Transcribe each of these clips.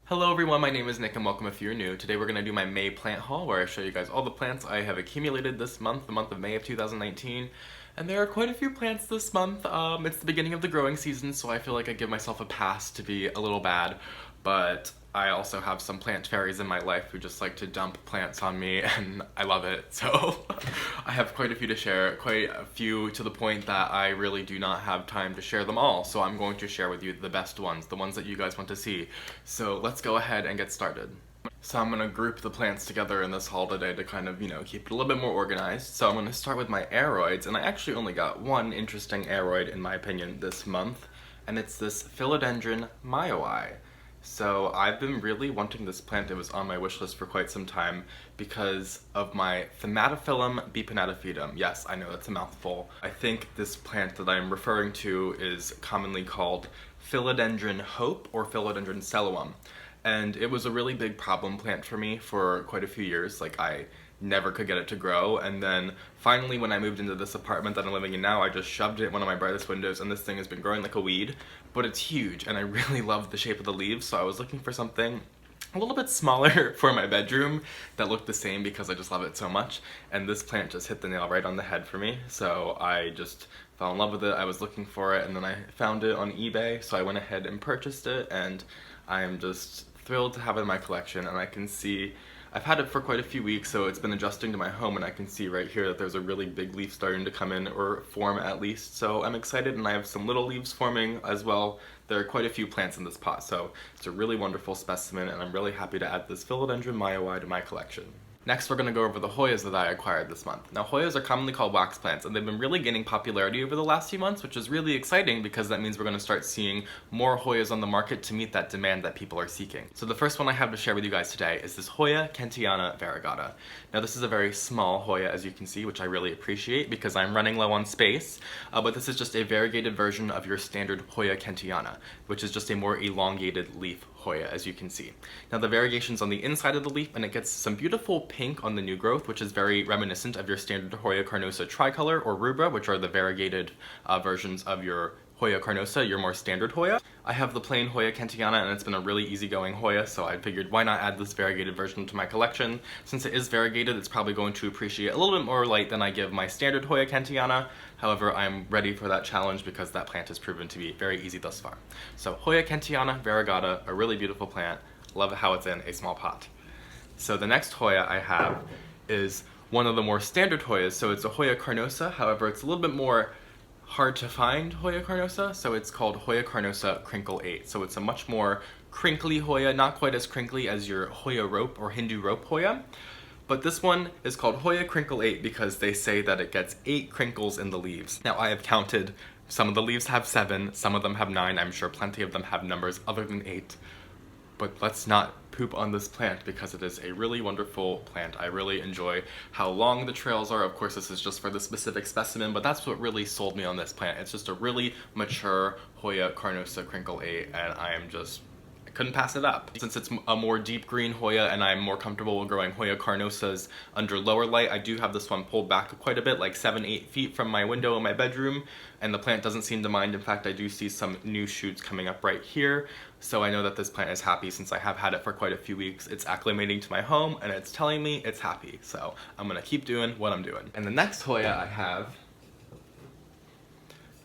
Hello everyone, my name is Nick and welcome if you're new. Today we're going to do my May plant haul where I show you guys all the plants I have accumulated this month, the month of May of 2019. And there are quite a few plants this month. It's the beginning of the growing season, so I feel like I give myself a pass to be a little bad. But I also have some plant fairies in my life who just like to dump plants on me, and I love it. So I have quite a few to share, quite a few to the point that I really do not have time to share them all. So I'm going to share with you the best ones, the ones that you guys want to see. So let's go ahead and get started. So I'm going to group the plants together in this haul today to kind of, keep it a little bit more organized. So I'm going to start with my aroids, and I actually only got one interesting aroid, in my opinion, this month, and it's this Philodendron Mya. So I've been really wanting this plant. It was on my wish list for quite some time because of my Thematophyllum bipennatophytum. Yes, I know that's a mouthful. I think this plant that I'm referring to is commonly called Philodendron hope or Philodendron cellulum. And it was a really big problem plant for me for quite a few years. Like, I never could get it to grow, and then finally when I moved into this apartment that I'm living in now, I just shoved it in one of my brightest windows, and this thing has been growing like a weed. But it's huge, and I really love the shape of the leaves, so I was looking for something a little bit smaller for my bedroom that looked the same because I just love it so much, and this plant just hit the nail right on the head for me. So I just fell in love with it. I was looking for it, and then I found it on eBay, so I went ahead and purchased it, and I am just thrilled to have it in my collection. And I can see I've had it for quite a few weeks, so it's been adjusting to my home, and I can see right here that there's a really big leaf starting to come in, or form at least. So I'm excited, and I have some little leaves forming as well. There are quite a few plants in this pot, so it's a really wonderful specimen, and I'm really happy to add this Philodendron Mya to my collection. Next, we're going to go over the Hoyas that I acquired this month. Now, Hoyas are commonly called wax plants, and they've been really gaining popularity over the last few months, which is really exciting because that means we're going to start seeing more Hoyas on the market to meet that demand that people are seeking. So the first one I have to share with you guys today is this Hoya Crinkle Variegata. Now, this is a very small Hoya, as you can see, which I really appreciate because I'm running low on space, but this is just a variegated version of your standard Hoya Crinkle, which is just a more elongated leaf Hoya, as you can see. Now, the variegation's on the inside of the leaf, and it gets some beautiful pink on the new growth, which is very reminiscent of your standard Hoya carnosa tricolor or rubra, which are the variegated versions of your Hoya carnosa, your more standard Hoya. I have the plain Hoya Crinkle, and it's been a really easygoing Hoya, so I figured why not add this variegated version to my collection. Since it is variegated, it's probably going to appreciate a little bit more light than I give my standard Hoya Crinkle. However, I'm ready for that challenge because that plant has proven to be very easy thus far. So Hoya Crinkle Variegata, a really beautiful plant. Love how it's in a small pot. So the next Hoya I have is one of the more standard Hoyas. So it's a Hoya carnosa, however it's a little bit more hard to find Hoya carnosa, so it's called Hoya carnosa Crinkle 8. So it's a much more crinkly Hoya, not quite as crinkly as your Hoya rope or Hindu rope Hoya. But this one is called Hoya Crinkle 8 because they say that it gets 8 crinkles in the leaves. Now, I have counted. Some of the leaves have 7, some of them have 9. I'm sure plenty of them have numbers other than 8. But let's not poop on this plant because it is a really wonderful plant. I really enjoy how long the trails are. Of course, this is just for the specific specimen, but that's what really sold me on this plant. It's just a really mature Hoya carnosa Crinkle 8, and I couldn't pass it up. Since it's a more deep green Hoya and I'm more comfortable with growing Hoya carnosas under lower light, I do have this one pulled back quite a bit, like 7-8 feet from my window in my bedroom, and the plant doesn't seem to mind. In fact, I do see some new shoots coming up right here, so I know that this plant is happy since I have had it for quite a few weeks. It's acclimating to my home and it's telling me it's happy, so I'm gonna keep doing what I'm doing. And the next Hoya I have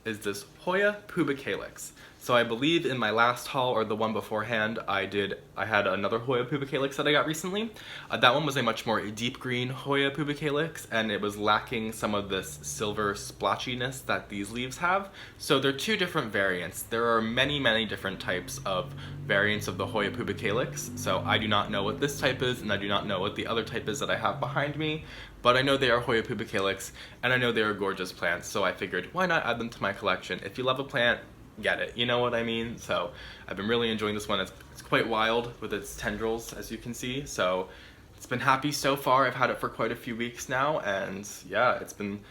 is this Hoya pubicalyx. So I believe in my last haul or the one beforehand, I had another Hoya pubicalyx that I got recently. That one was a much more deep green Hoya pubicalyx, and it was lacking some of this silver splotchiness that these leaves have. So they're two different variants. There are many different types of variants of the Hoya pubicalyx. So I do not know what this type is, and I do not know what the other type is that I have behind me. But I know they are Hoya pubicalyx, and I know they are gorgeous plants, so I figured why not add them to my collection. If you love a plant, get it, you know what I mean? So I've been really enjoying this one. It's quite wild with its tendrils, as you can see, so it's been happy so far. I've had it for quite a few weeks now, and yeah, it's been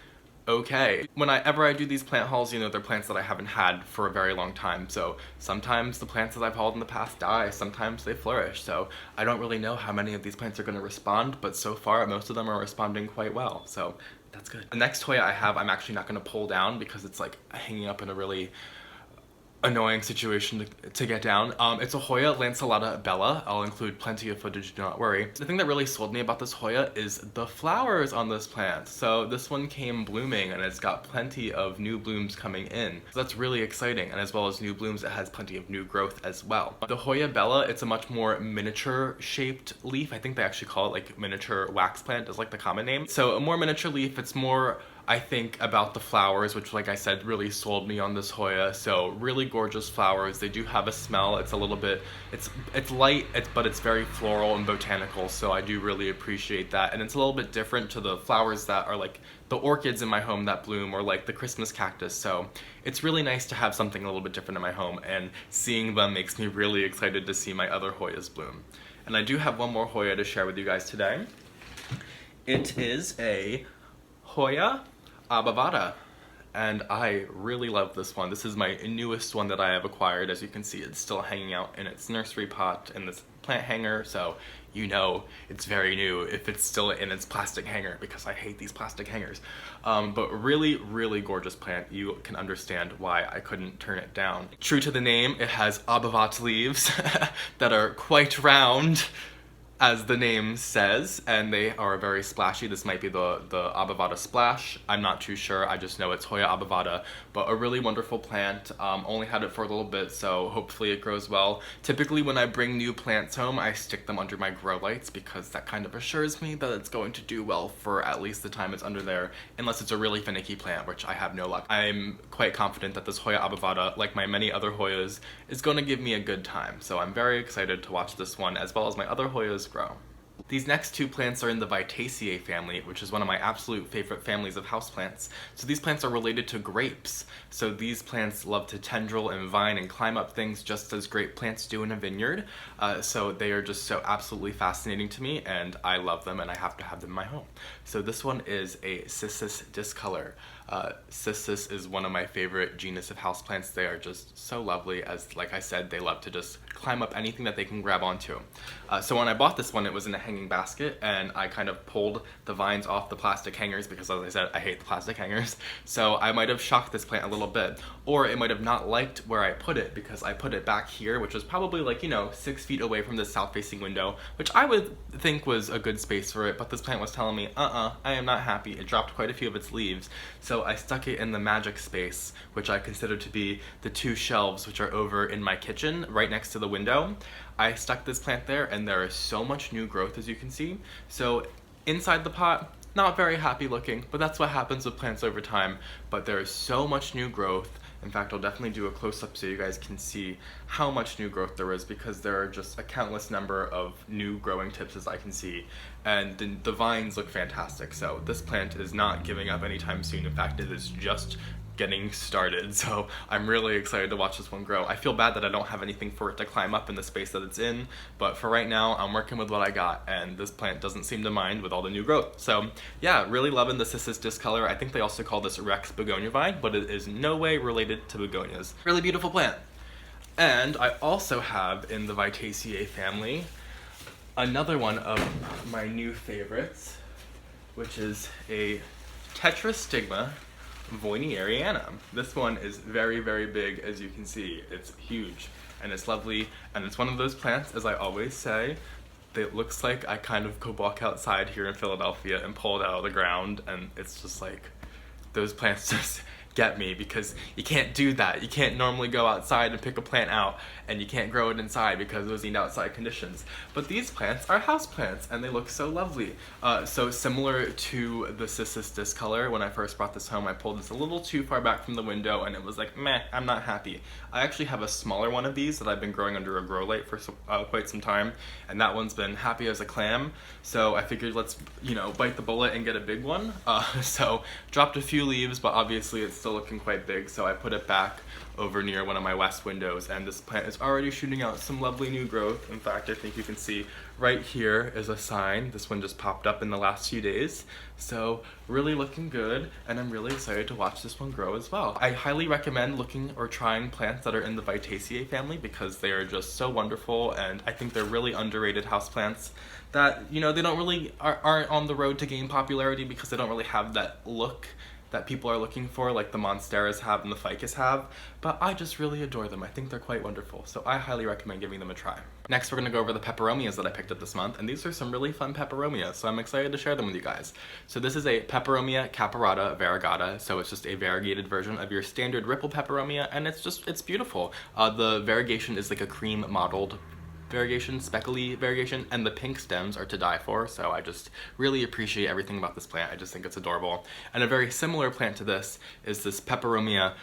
okay. Whenever I do these plant hauls, they're plants that I haven't had for a very long time, so sometimes the plants that I've hauled in the past die, sometimes they flourish, so I don't really know how many of these plants are going to respond, but so far most of them are responding quite well, so that's good. The next Hoya I have, I'm actually not going to pull down because it's like hanging up in a really annoying situation to get down. It's a Hoya Lanceolata Bella. I'll include plenty of footage, do not worry. The thing that really sold me about this Hoya is the flowers on this plant. So this one came blooming and it's got plenty of new blooms coming in. So that's really exciting, and as well as new blooms, it has plenty of new growth as well. The Hoya Bella, it's a much more miniature shaped leaf. I think they actually call it like miniature wax plant is like the common name. So a more miniature leaf, it's more, I think, about the flowers, which like I said really sold me on this Hoya. So really gorgeous flowers. They do have a smell. It's a little bit, it's light, but it's very floral and botanical, so I do really appreciate that. And it's a little bit different to the flowers that are like the orchids in my home that bloom, or like the Christmas cactus. So it's really nice to have something a little bit different in my home, and seeing them makes me really excited to see my other Hoyas bloom. And I do have one more Hoya to share with you guys today. It is a Hoya Bovada, and I really love this one. This is my newest one that I have acquired. As you can see, it's still hanging out in its nursery pot in this plant hanger, so you know it's very new if it's still in its plastic hanger, because I hate these plastic hangers. But really gorgeous plant. You can understand why I couldn't turn it down. True to the name, it has Abavat leaves that are quite round, as the name says, and they are very splashy. This might be the Bovada splash. I'm not too sure. I just know it's Hoya Bovada, but a really wonderful plant. Only had it for a little bit, so hopefully it grows well. Typically when I bring new plants home, I stick them under my grow lights, because that kind of assures me that it's going to do well for at least the time it's under there, unless it's a really finicky plant, which I have no luck. I'm quite confident that this Hoya Bovada, like my many other Hoyas, is going to give me a good time. So I'm very excited to watch this one, as well as my other Hoyas grow. These next two plants are in the Vitaceae family, which is one of my absolute favorite families of houseplants. So these plants are related to grapes. So these plants love to tendril and vine and climb up things just as grape plants do in a vineyard. So they are just so absolutely fascinating to me, and I love them, and I have to have them in my home. So this one is a Cissus discolor. Cissus is one of my favorite genus of houseplants. They are just so lovely, as like I said, they love to just climb up anything that they can grab onto. So when I bought this one, it was in a hanging basket, and I kind of pulled the vines off the plastic hangers, because as I said, I hate the plastic hangers. So I might have shocked this plant a little bit, or it might have not liked where I put it, because I put it back here, which was probably like, you know, 6 feet away from the south-facing window, which I would think was a good space for it, but this plant was telling me, I am not happy. It dropped quite a few of its leaves. So I stuck it in the magic space, which I consider to be the 2 shelves which are over in my kitchen, right next to the window. I stuck this plant there, and there is so much new growth, as you can see. So inside the pot, not very happy looking, but that's what happens with plants over time. But there is so much new growth. In fact, I'll definitely do a close-up so you guys can see how much new growth there is, because there are just a countless number of new growing tips, as I can see, and the vines look fantastic. So this plant is not giving up anytime soon. In fact, it is just getting started, so I'm really excited to watch this one grow. I feel bad that I don't have anything for it to climb up in the space that it's in, but for right now, I'm working with what I got, and this plant doesn't seem to mind with all the new growth. So yeah, really loving the Cissus discolor. I think they also call this Rex begonia vine, but it is no way related to begonias. Really beautiful plant. And I also have in the Vitaceae family another one of my new favorites, which is a Tetris stigma Voinieriana. This one is very big, as you can see. It's huge and it's lovely, and it's one of those plants, as I always say, that looks like I kind of could walk outside here in Philadelphia and pull it out of the ground, and it's just like, those plants just get me, because you can't do that. You can't normally go outside and pick a plant out, and you can't grow it inside because those need outside conditions. But these plants are house plants, and they look so lovely. So similar to the Cissus discolor, when I first brought this home, I pulled this a little too far back from the window, and it was like, meh, I'm not happy. I actually have a smaller one of these that I've been growing under a grow light for quite some time, and that one's been happy as a clam. So I figured let's, you know, bite the bullet and get a big one. So dropped a few leaves, but obviously it's still looking quite big, so I put it back over near one of my west windows, and this plant is already shooting out some lovely new growth. In fact, I think you can see right here is a sign. This one just popped up in the last few days, so really looking good, and I'm really excited to watch this one grow as well. I highly recommend looking or trying plants that are in the Vitaceae family, because they are just so wonderful, and I think they're really underrated houseplants that, you know, they don't really aren't on the road to gain popularity because they don't really have that look that people are looking for, like the monsteras have and the ficus have, but I just really adore them. I think they're quite wonderful, so I highly recommend giving them a try. Next, we're gonna go over the peperomias that I picked up this month, and these are some really fun peperomias, so I'm excited to share them with you guys. So this is a Peperomia Caparata Variegata, so it's just a variegated version of your standard ripple peperomia, and it's beautiful. The variegation is like a cream mottled variegation, speckly variegation, and the pink stems are to die for, so I just really appreciate everything about this plant. I just think it's adorable. And a very similar plant to this is this Peperomia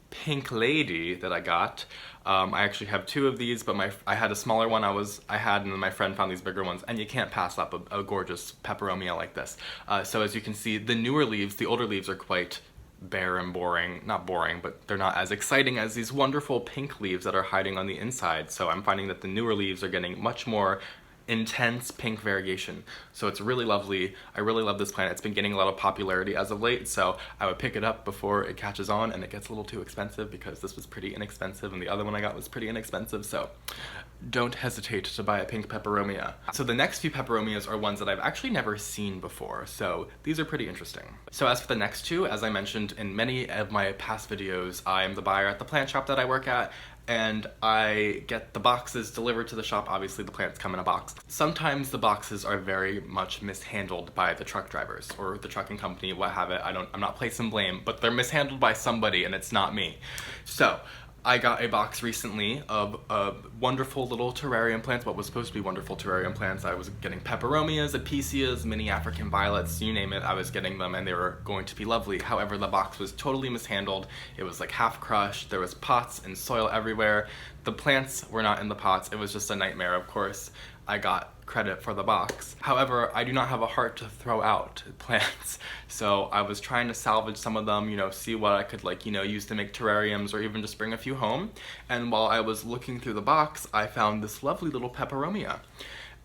Pink Lady that I got. I actually have two of these, but I had a smaller one I had, and then my friend found these bigger ones, and you can't pass up a gorgeous peperomia like this. So as you can see, the newer leaves, the older leaves are quite bare and boring. Not boring, but they're not as exciting as these wonderful pink leaves that are hiding on the inside. So I'm finding that the newer leaves are getting much more intense pink variegation. So it's really lovely. I really love this plant. It's been getting a lot of popularity as of late, so I would pick it up before it catches on and it gets a little too expensive, because this was pretty inexpensive and the other one I got was pretty inexpensive, so don't hesitate to buy a pink peperomia. So the next few peperomias are ones that I've actually never seen before, so these are pretty interesting. So as for the next two, as I mentioned in many of my past videos, I am the buyer at the plant shop that I work at, and I get the boxes delivered to the shop. Obviously the plants come in a box. Sometimes the boxes are very much mishandled by the truck drivers or the trucking company, what have it. I'm not placing blame, but they're mishandled by somebody and it's not me. So I got a box recently of wonderful little terrarium plants, what was supposed to be wonderful terrarium plants. I was getting peperomias, apicias, mini African violets, you name it, I was getting them and they were going to be lovely. However, the box was totally mishandled. It was like half crushed, there was pots and soil everywhere. The plants were not in the pots, it was just a nightmare, of course. I got credit for the box. However, I do not have a heart to throw out plants. So I was trying to salvage some of them, see what I could use to make terrariums or even just bring a few home. And while I was looking through the box, I found this lovely little peperomia.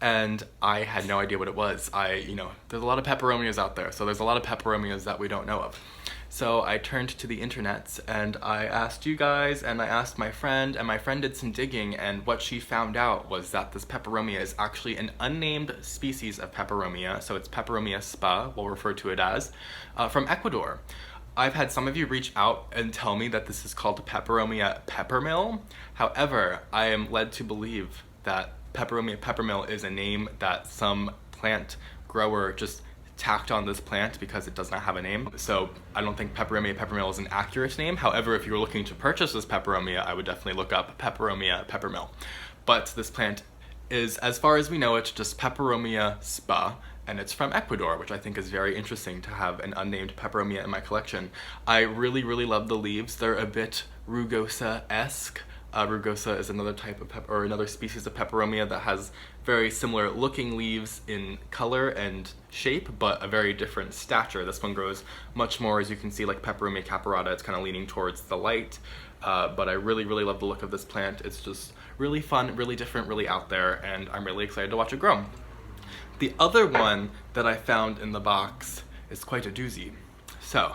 And I had no idea what it was. There's a lot of peperomias out there, so there's a lot of peperomias that we don't know of. So I turned to the internet and I asked you guys and I asked my friend, and my friend did some digging, and what she found out was that this peperomia is actually an unnamed species of peperomia, so it's Peperomia spa, we'll refer to it as, from Ecuador. I've had some of you reach out and tell me that this is called Peperomia Peppermill. However, I am led to believe that Peperomia Peppermill is a name that some plant grower just tacked on this plant because it does not have a name. So I don't think Peperomia Peppermill is an accurate name. However, if you were looking to purchase this peperomia, I would definitely look up Peperomia Peppermill. But this plant is, as far as we know it, just Peperomia spa, and it's from Ecuador, which I think is very interesting to have an unnamed peperomia in my collection. I really, really love the leaves. They're a bit rugosa-esque. Rugosa is another type of another species of peperomia that has very similar looking leaves in color and shape, but a very different stature. This one grows much more, as you can see, like Peperomia Caparata. It's kind of leaning towards the light, but I really, really love the look of this plant. It's just really fun, really different, really out there, and I'm really excited to watch it grow. The other one that I found in the box is quite a doozy. So,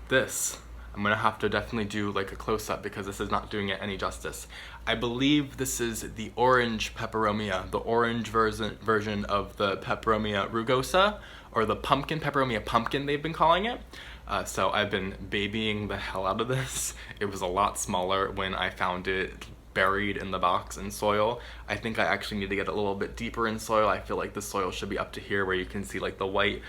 this, I'm gonna have to definitely do like a close-up because this is not doing it any justice. I believe this is the orange peperomia, the orange version of the Peperomia rugosa, or the pumpkin, Peperomia pumpkin they've been calling it. So I've been babying the hell out of this. It was a lot smaller when I found it buried in the box in soil. I think I actually need to get a little bit deeper in soil. I feel like the soil should be up to here where you can see like the white,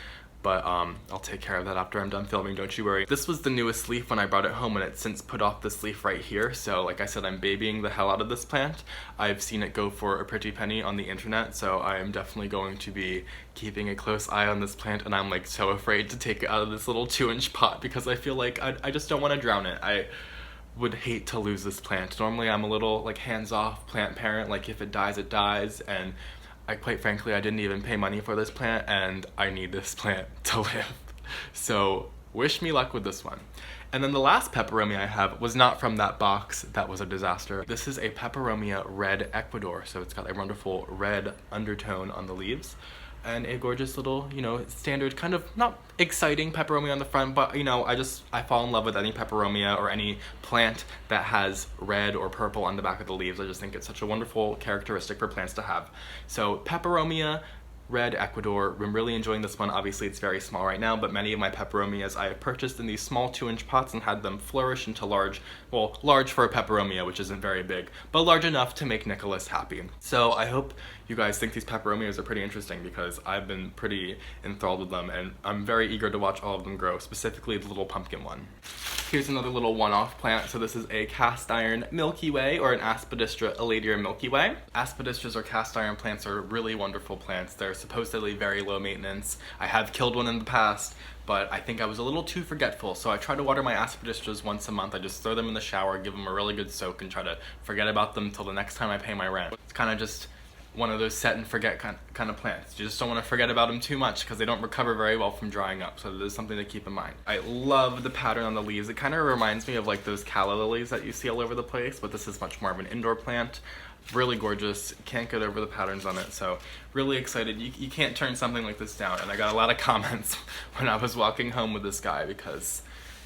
but I'll take care of that after I'm done filming, don't you worry. This was the newest leaf when I brought it home, and it's since put off this leaf right here. So like I said, I'm babying the hell out of this plant. I've seen it go for a pretty penny on the internet, so I am definitely going to be keeping a close eye on this plant, and I'm like so afraid to take it out of this little 2-inch pot because I feel like I just don't want to drown it. I would hate to lose this plant. Normally I'm a little like hands-off plant parent, like if it dies, it dies, and quite frankly, I didn't even pay money for this plant, and I need this plant to live. So wish me luck with this one. And then the last peperomia I have was not from that box. That was a disaster. This is a Peperomia Red Ecuador. So it's got a wonderful red undertone on the leaves and a gorgeous little, standard kind of not exciting peperomia on the front, but I fall in love with any peperomia or any plant that has red or purple on the back of the leaves. I just think it's such a wonderful characteristic for plants to have. So Peperomia Red Ecuador. I'm really enjoying this one. Obviously it's very small right now, but many of my peperomias I have purchased in these small 2-inch pots and had them flourish into large, well, large for a peperomia, which isn't very big, but large enough to make Nicholas happy. So I hope you guys think these peperomias are pretty interesting because I've been pretty enthralled with them and I'm very eager to watch all of them grow, specifically the little pumpkin one. Here's another little one-off plant. So this is a cast iron Milky Way, or an Aspidistra eladia Milky Way. Aspidistras or cast iron plants are really wonderful plants. They're supposedly very low maintenance. I have killed one in the past, but I think I was a little too forgetful. So I try to water my Aspidistras once a month. I just throw them in the shower, give them a really good soak, and try to forget about them till the next time I pay my rent. It's kind of just one of those set and forget kind of plants. You just don't want to forget about them too much because they don't recover very well from drying up, so there's something to keep in mind. I love the pattern on the leaves. It kind of reminds me of like those calla lilies that you see all over the place, but this is much more of an indoor plant. Really gorgeous, can't get over the patterns on it, so really excited. You can't turn something like this down, and I got a lot of comments when I was walking home with this guy because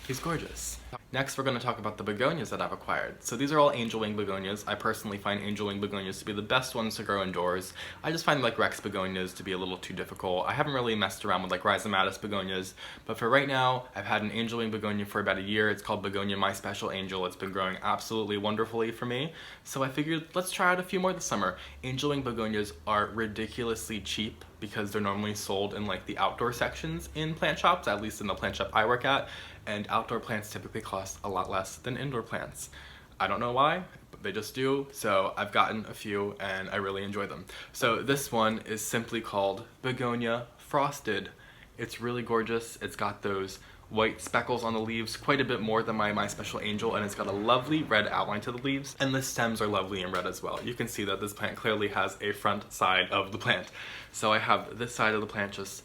he's gorgeous. Next, we're going to talk about the begonias that I've acquired. So these are all angel wing begonias. I personally find angel wing begonias to be the best ones to grow indoors. I just find like Rex begonias to be a little too difficult. I haven't really messed around with like rhizomatous begonias, but for right now, I've had an angel wing begonia for about a year. It's called Begonia My Special Angel. It's been growing absolutely wonderfully for me. So I figured let's try out a few more this summer. Angel wing begonias are ridiculously cheap because they're normally sold in like the outdoor sections in plant shops, at least in the plant shop I work at, and outdoor plants typically cost a lot less than indoor plants. I don't know why, but they just do, so I've gotten a few and I really enjoy them. So this one is simply called Begonia Frosted. It's really gorgeous. It's got those white speckles on the leaves, quite a bit more than my Special Angel, and it's got a lovely red outline to the leaves, and the stems are lovely in red as well. You can see that this plant clearly has a front side of the plant. So I have this side of the plant just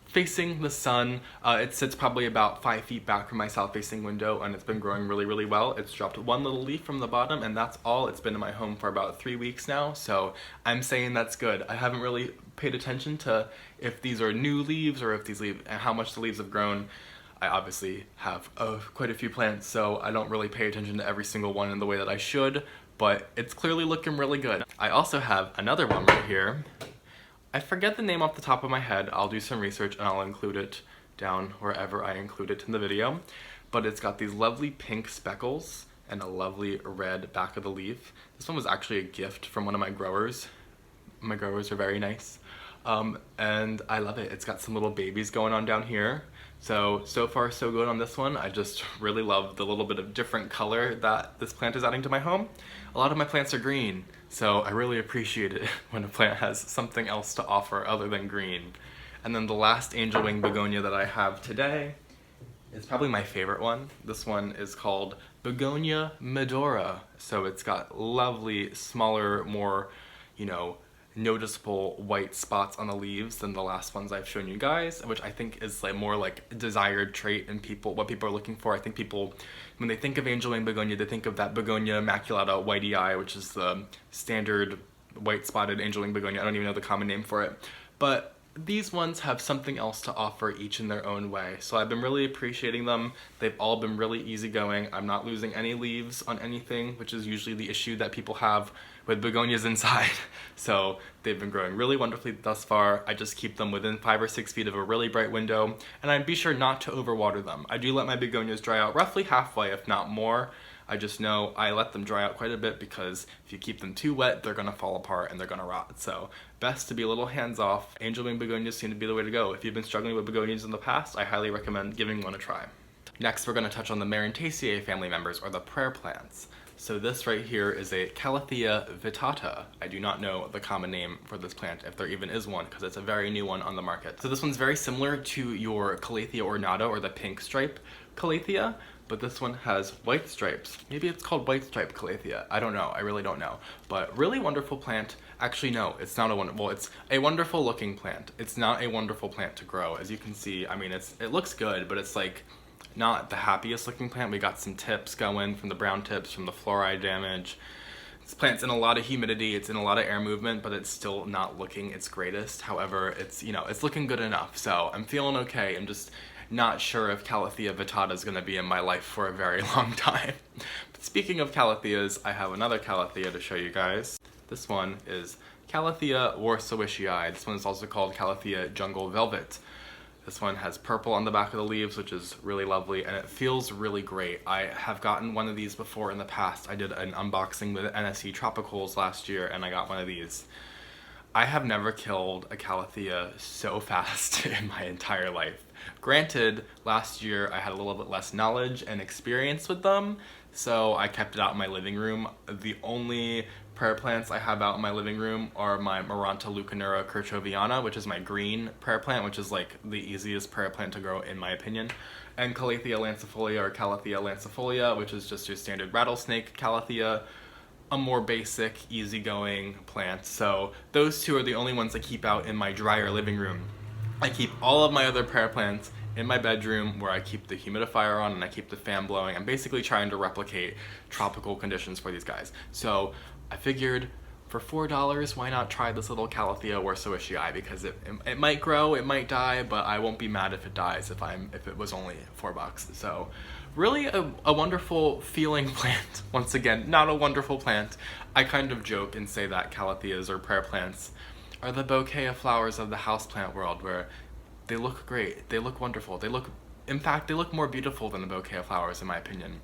facing the sun. It sits probably about 5 feet back from my south-facing window, and it's been growing really, really well. It's dropped one little leaf from the bottom, and that's all. It's been in my home for about 3 weeks now, so I'm saying that's good. I haven't really paid attention to if these are new leaves or if these leaves and how much the leaves have grown. I obviously have quite a few plants, so I don't really pay attention to every single one in the way that I should, but it's clearly looking really good. I also have another one right here. I forget the name off the top of my head. I'll do some research and I'll include it down wherever I include it in the video. But it's got these lovely pink speckles and a lovely red back of the leaf. This one was actually a gift from one of my growers. My growers are very nice. And I love it. It's got some little babies going on down here. So far so good on this one. I just really love the little bit of different color that this plant is adding to my home. A lot of my plants are green, so I really appreciate it when a plant has something else to offer other than green. And then the last angel wing begonia that I have today is probably my favorite one. This one is called Begonia Medora. So it's got lovely, smaller, more, noticeable white spots on the leaves than the last ones I've shown you guys, which I think is like more like a desired trait in what people are looking for. I think people, when they think of angel wing begonia, they think of that Begonia maculata whitey eye, which is the standard white spotted angel wing begonia. I don't even know the common name for it, but these ones have something else to offer, each in their own way. So I've been really appreciating them. They've all been really easygoing. I'm not losing any leaves on anything, which is usually the issue that people have with begonias inside. So they've been growing really wonderfully thus far. I just keep them within 5 or 6 feet of a really bright window, and I'd be sure not to overwater them. I do let my begonias dry out roughly halfway, if not more. I just know I let them dry out quite a bit because if you keep them too wet, they're gonna fall apart and they're gonna rot. So best to be a little hands-off. Angel wing begonias seem to be the way to go. If you've been struggling with begonias in the past, I highly recommend giving one a try. Next, we're gonna touch on the Marantaceae family members, or the prayer plants. So this right here is a Calathea vittata. I do not know the common name for this plant, if there even is one, because it's a very new one on the market. So this one's very similar to your Kallithea ornata, or the pink stripe Kallithea, but this one has white stripes. Maybe it's called white stripe Kallithea. I don't know, I really don't know. But really wonderful plant. Actually, no, it's not it's a wonderful looking plant. It's not a wonderful plant to grow. As you can see, I mean, it looks good, but it's like not the happiest looking plant. We got some tips going from the brown tips, from the fluoride damage. This plant's in a lot of humidity, it's in a lot of air movement, but it's still not looking its greatest. However, it's looking good enough, so I'm feeling okay. I'm just not sure if Calathea vittata is going to be in my life for a very long time. But speaking of Calatheas, I have another Calathea to show you guys. This one is Calathea Warsawischii. This one is also called Calathea Jungle Velvet. This one has purple on the back of the leaves, which is really lovely, and it feels really great. I have gotten one of these before in the past. I did an unboxing with NSC Tropicals last year, and I got one of these. I have never killed a Calathea so fast in my entire life. Granted, last year I had a little bit less knowledge and experience with them, so I kept it out in my living room. The only prayer plants I have out in my living room are my Maranta Leucanura Kirchoviana, which is my green prayer plant, which is like the easiest prayer plant to grow in my opinion, and Kallithea lancifolia or Calathea lancifolia, which is just your standard rattlesnake Calathea, a more basic, easygoing plant. So those two are the only ones I keep out in my drier living room. I keep all of my other prayer plants in my bedroom where I keep the humidifier on and I keep the fan blowing. I'm basically trying to replicate tropical conditions for these guys. So I figured for $4, why not try this little Calathea Warsawischii, because it might grow, it might die, but I won't be mad if it dies if it was only $4. So really a wonderful feeling plant. Once again, not a wonderful plant. I kind of joke and say that Calatheas or prayer plants are the bouquet of flowers of the houseplant world, where they look great, they look wonderful, in fact, they look more beautiful than a bouquet of flowers in my opinion.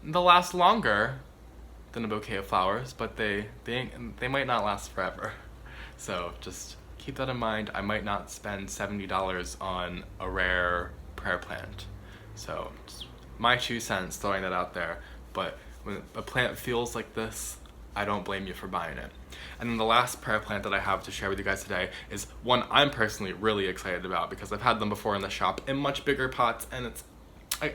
They'll last longer than a bouquet of flowers, but they might not last forever. So just keep that in mind. I might not spend $70 on a rare prayer plant. So just my 2 cents throwing that out there. But when a plant feels like this, I don't blame you for buying it. And then the last prayer plant that I have to share with you guys today is one I'm personally really excited about, because I've had them before in the shop in much bigger pots, and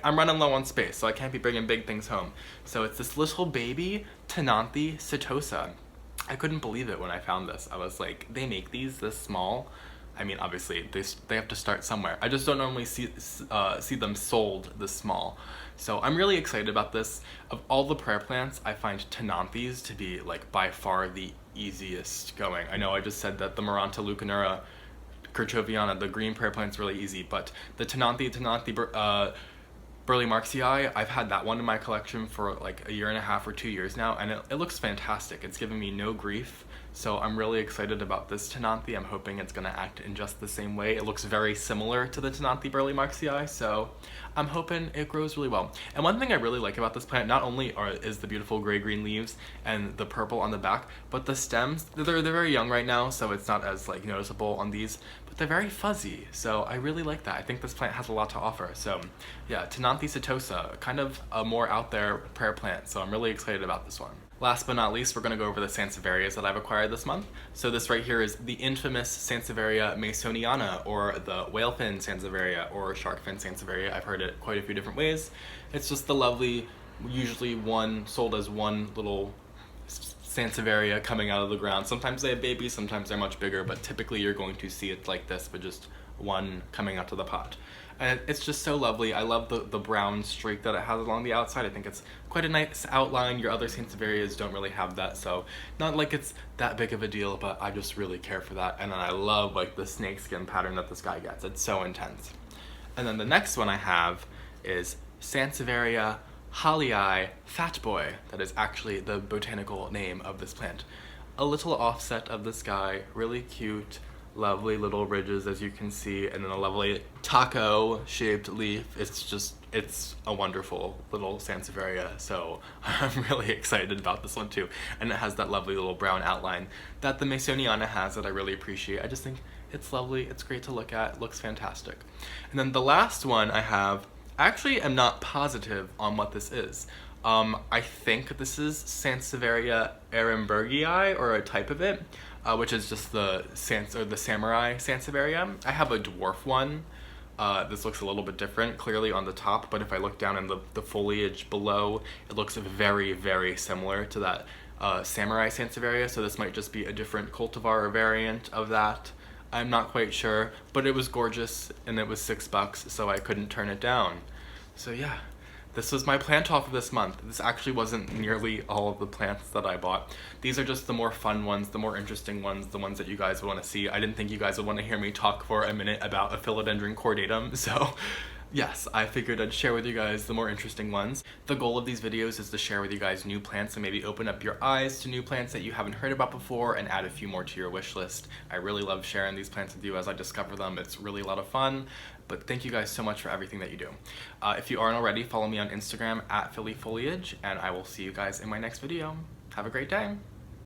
I'm running low on space, so I can't be bringing big things home. So it's this little baby Tenanthe setosa. I couldn't believe it when I found this. I was like, they make these this small? I mean, obviously, they have to start somewhere. I just don't normally see them sold this small. So I'm really excited about this. Of all the prayer plants, I find Tenanthes to be like by far the easiest going. I know I just said that the Maranta Leucanura Kirchoviana, the green prayer plant's really easy, but the Tenanthe Burley Marxii, I've had that one in my collection for like 1.5 or 2 years now, and it looks fantastic. It's given me no grief, so I'm really excited about this Tenanthe. I'm hoping it's going to act in just the same way. It looks very similar to the Tenanthe Burley Marxii, so I'm hoping it grows really well. And one thing I really like about this plant, not only is the beautiful gray-green leaves and the purple on the back, but the stems, they're very young right now, so it's not as like noticeable on these, but they're very fuzzy, so I really like that. I think this plant has a lot to offer. So yeah, Tenanthe setosa, kind of a more out there prayer plant, so I'm really excited about this one. Last but not least, we're going to go over the Sansevierias that I've acquired this month. So this right here is the infamous Sansevieria masoniana, or the whalefin Sansevieria, or sharkfin Sansevieria. I've heard it quite a few different ways. It's just the lovely, usually sold as one little Sansevieria coming out of the ground. Sometimes they have babies, sometimes they're much bigger, but typically you're going to see it like this, but just one coming out of the pot. And it's just so lovely. I love the brown streak that it has along the outside. I think it's quite a nice outline. Your other Sansevierias don't really have that, so not like it's that big of a deal, but I just really care for that. And then I love like the snakeskin pattern that this guy gets. It's so intense. And then the next one I have is Sansevieria Hallii Fat Boy. That is actually the botanical name of this plant. A little offset of this guy, really cute. Lovely little ridges, as you can see, and then a lovely taco shaped leaf. It's a wonderful little Sansevieria, so I'm really excited about this one too. And it has that lovely little brown outline that the Masoniana has that I really appreciate. I just think it's lovely, it's great to look at, it looks fantastic. And then the last one I have, I actually am not positive on what this is. I think this is Sansevieria Ehrenbergii, or a type of it, which is just the samurai Sansevieria. I have a dwarf one. This looks a little bit different, clearly on the top, but if I look down in the foliage below, it looks very, very similar to that samurai Sansevieria, so this might just be a different cultivar or variant of that. I'm not quite sure, but it was gorgeous, and it was $6, so I couldn't turn it down. So yeah. This was my plant haul for this month. This actually wasn't nearly all of the plants that I bought. These are just the more fun ones, the more interesting ones, the ones that you guys would want to see. I didn't think you guys would want to hear me talk for a minute about a Philodendron cordatum, so Yes, I figured I'd share with you guys the more interesting ones. The goal of these videos is to share with you guys new plants and maybe open up your eyes to new plants that you haven't heard about before and add a few more to your wish list. I really love sharing these plants with you as I discover them. It's really a lot of fun, but thank you guys so much for everything that you do. If you aren't already, follow me on Instagram at PhillyFoliage, and I will see you guys in my next video. Have a great day.